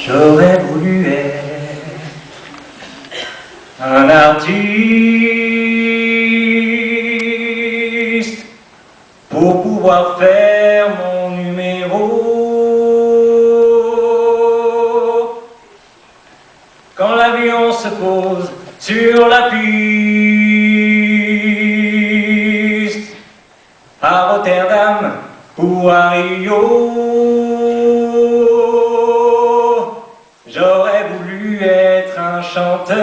J'aurais voulu être un artiste pour pouvoir faire mon numéro. Quand l'avion se pose sur la piste, à Rotterdam ou à Rio, j'aurais voulu être un chanteur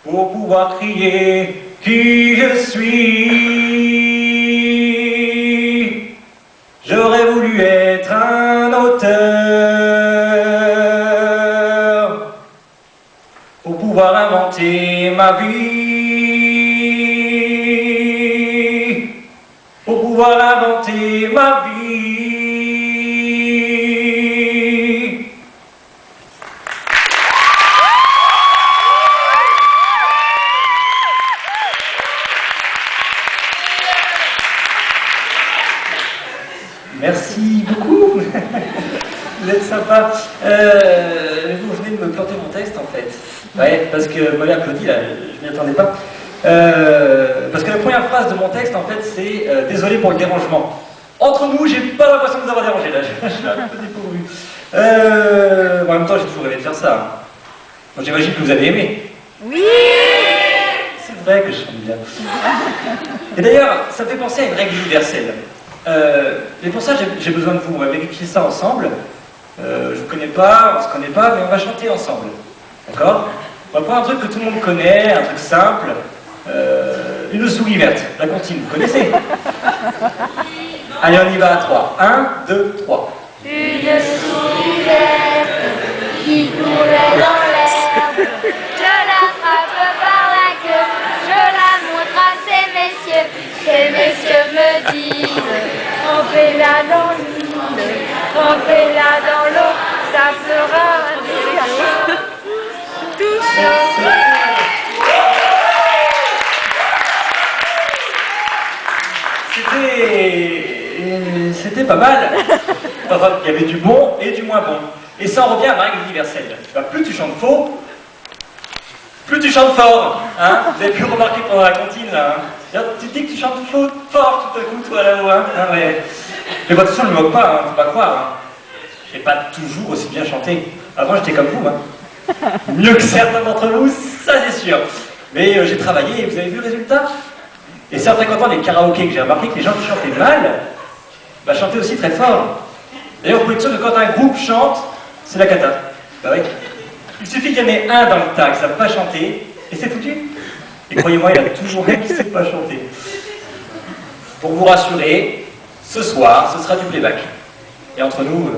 pour pouvoir crier qui je suis. J'aurais voulu être un auteur pour pouvoir inventer ma vie, pour pouvoir inventer ma vie. Merci beaucoup. Vous êtes sympa. Vous venez de me planter mon texte en fait. Ouais, parce que vous m'avez applaudi là, je m'y attendais pas. Parce que la première phrase de mon texte en fait c'est désolé pour le dérangement. Entre nous, j'ai pas l'impression de vous avoir dérangé là, je suis un peu dépourvu. En même temps, j'ai toujours rêvé de faire ça. Bon, j'imagine que vous avez aimé. Oui. C'est vrai que je chante bien. Et d'ailleurs, ça me fait penser à une règle universelle. Et pour ça, j'ai besoin de vous. On va vérifier ça ensemble. Je vous connais pas, on se connaît pas, mais on va chanter ensemble. D'accord? On va prendre un truc que tout le monde connaît, un truc simple. Une souris verte, la comptine, vous connaissez? Allez, on y va à 3. 1, 2, 3. Une souris verte qui courait dans l'herbe. Je l'attrape par la queue, je la montre à ces messieurs. Ces messieurs me disent, trempez-la dans l'huile, trempez-la dans l'eau, ça fera tout chaud. C'était pas mal. Enfin, il y avait du bon et du moins bon. Et ça en revient à la règle universelle. Plus tu chantes faux, plus tu chantes fort. Hein, vous avez pu remarquer pendant la comptine là. Hein. Tu te dis que tu chantes fort tout à coup, toi là-haut. Hein. Ah, ouais. Mais bon, attention, ne me moque pas, hein, faut pas croire. Hein. J'ai pas toujours aussi bien chanté. Avant, j'étais comme vous. Hein. Mieux que certains d'entre vous, ça c'est sûr. Mais j'ai travaillé et vous avez vu le résultat? Et c'est en fréquentant les karaokés que j'ai remarqué que les gens qui chantaient mal, chantaient aussi très fort. D'ailleurs, vous pouvez être sûr que quand un groupe chante, c'est la cata. Bah oui. Il suffit qu'il y en ait un dans le tas qui ne savent pas chanter, et c'est foutu. Et croyez-moi, il y a toujours un qui ne sait pas chanter. Pour vous rassurer, ce soir, ce sera du playback. Et entre nous,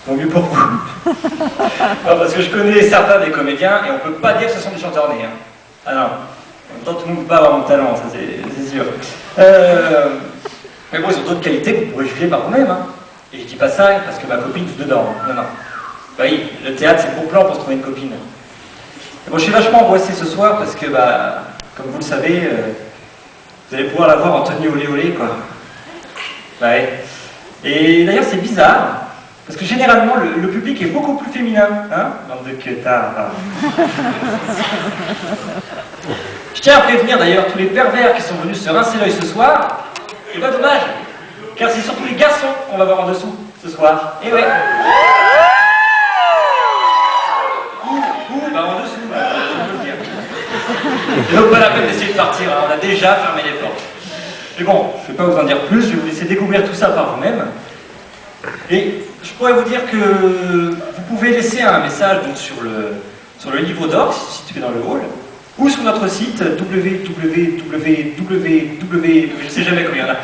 tant mieux pour vous. Non, parce que je connais certains des comédiens, et on ne peut pas dire que ce sont des chanteurs nés. Hein. Ah non. En même temps, tout le monde ne peut pas avoir mon talent, ça c'est sûr. Mais bon, ils ont d'autres qualités que vous pourrez juger par vous-même. Hein. Et je dis pas ça parce que ma copine joue dedans. Non, non. Bah oui, le théâtre c'est le bon plan pour se trouver une copine. Et bon, je suis vachement angoissé ce soir parce que, comme vous le savez, vous allez pouvoir la voir en tenue olé olé, quoi. Bah ouais. Et d'ailleurs, c'est bizarre, parce que généralement, le public est beaucoup plus féminin. Hein, bande de queutards. Je tiens à prévenir d'ailleurs tous les pervers qui sont venus se rincer l'œil ce soir. Et pas dommage, car c'est surtout les garçons qu'on va voir en dessous ce soir. Et ouais. En dessous, je peux le dire. Et donc pas la peine d'essayer de partir, hein. On a déjà fermé les portes. Mais bon, je ne vais pas vous en dire plus, je vais vous laisser découvrir tout ça par vous-même. Et je pourrais vous dire que vous pouvez laisser un message donc, sur le livre d'or, situé dans le hall, ou sur notre site je sais jamais combien il y en a,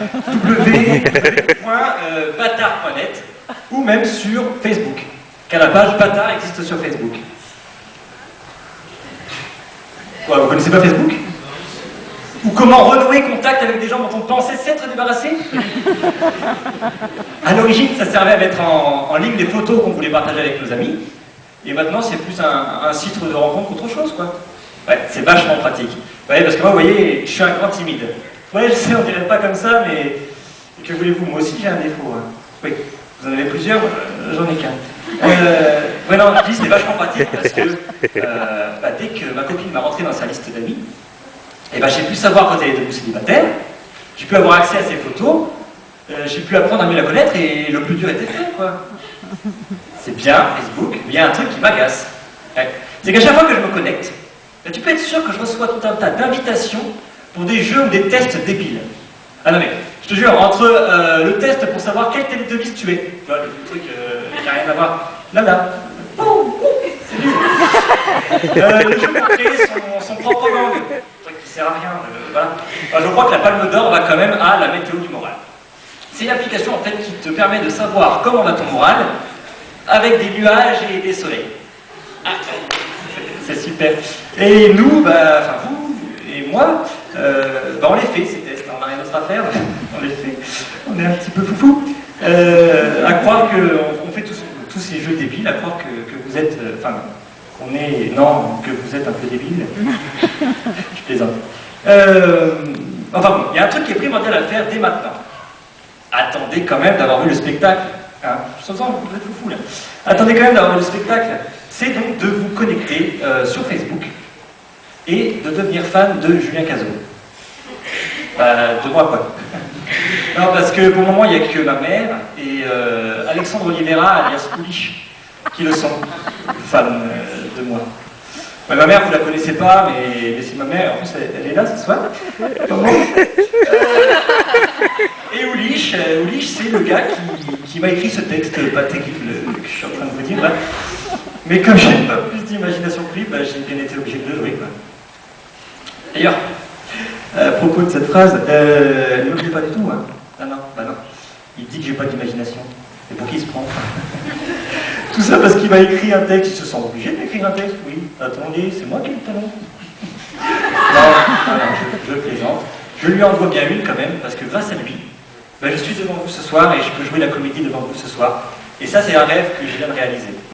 www.batard.net, ou même sur Facebook, car la page Batard existe sur Facebook. Quoi, vous connaissez pas Facebook? Ou comment renouer contact avec des gens dont on pensait s'être débarrassé? À l'origine, ça servait à mettre en ligne des photos qu'on voulait partager avec nos amis, et maintenant c'est plus un site de rencontre qu'autre chose, quoi. Ouais, c'est vachement pratique. Ouais, parce que moi, vous voyez, je suis un grand timide. Ouais, je sais, on dirait pas comme ça, mais que voulez-vous, moi aussi j'ai un défaut. Hein. Oui, vous en avez plusieurs, j'en ai qu'un. Ouais, non, je dis c'est vachement pratique parce que dès que ma copine m'a rentré dans sa liste d'amis, et j'ai pu savoir quand elle est devenue célibataire, j'ai pu avoir accès à ses photos, j'ai pu apprendre à mieux la connaître et le plus dur était fait, quoi. C'est bien, Facebook, mais il y a un truc qui m'agace. Ouais. C'est qu'à chaque fois que je me connecte, tu peux être sûr que je reçois tout un tas d'invitations pour des jeux ou des tests débiles. Ah non mais, je te jure, entre le test pour savoir quel télétobiste tu es, tu vois, le truc qui n'a rien à voir, là, c'est nul. Le jeu pour créer son propre gang, un truc qui sert à rien, voilà. Enfin, je crois que la palme d'or va quand même à la météo du moral. C'est une application en fait qui te permet de savoir comment va ton moral avec des nuages et des soleils. Ah, c'est super. Et nous, enfin vous et moi, on les fait ces tests, on n'a rien d'autre à faire, on les fait. On est un petit peu foufou. À croire qu'on fait tous ces jeux débiles, à croire que vous êtes, que vous êtes un peu débile. Je plaisante. Enfin bon, il y a un truc qui est primordial à faire dès maintenant. Attendez quand même d'avoir vu le spectacle. Hein, je sens que vous êtes foufou là. Attendez quand même d'avoir vu le spectacle. C'est donc de vous connecter sur Facebook et de devenir fan de Julien Cazot. De moi quoi. Non, parce que pour le moment, il n'y a que ma mère et Alexandre Oliveira, alias Oulich, qui le sont fans de moi. Ouais, ma mère, vous la connaissez pas, mais c'est ma mère, en plus elle est là ce soir. Et Oulich, c'est le gars qui m'a écrit ce texte pas terrible que je suis en train de vous dire là. Mais comme j'ai pas plus d'imagination que lui, j'ai bien été obligé de le jouer, quoi. D'ailleurs, à propos de cette phrase, ne l'oubliez pas du tout, hein. Ah non, non. Il dit que j'ai pas d'imagination. Et pour qui il se prend? Tout ça parce qu'il m'a écrit un texte, il se sent obligé d'écrire un texte, oui. Attendez, c'est moi qui ai le talent. Non, je plaisante. Je lui envoie bien une quand même, parce que grâce à lui, je suis devant vous ce soir et je peux jouer la comédie devant vous ce soir. Et ça, c'est un rêve que je viens de réaliser.